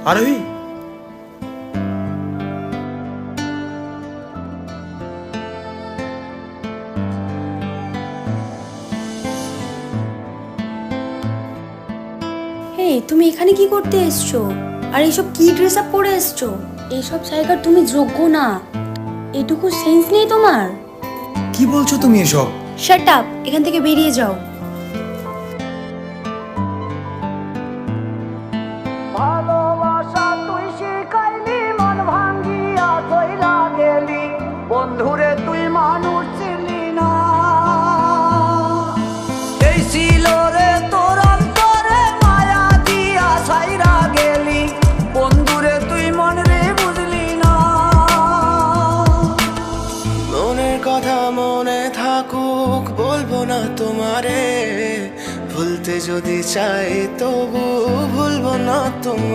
আরোহী, হেই, তুমি এখানে কি করতে এসছো? আর এইসব কি ড্রেস আপ পরে এসছো? এইসব জায়গার তুমি যোগ্য না। এটুকু সেন্স নেই তোমার? কি বলছো তুমি এসব? শাট আপ, এখান থেকে বেরিয়ে যাও। ভালোবাসা তুই শিখাইলি, মন ভাঙ্গিয়া কইরা গেলি, বন্ধুরে তুই মানুষ ছিলি না। এই ছিল রে তোর অন্তরে মায়া দিয়া ছাইরা গেলি, বন্ধুরে তুই মন রে বুঝলি না। মনের কথা মনে থাকুক, বলবো না তোমারে, ভুলতে যদি চাই তবু ভুলবো না তোমার।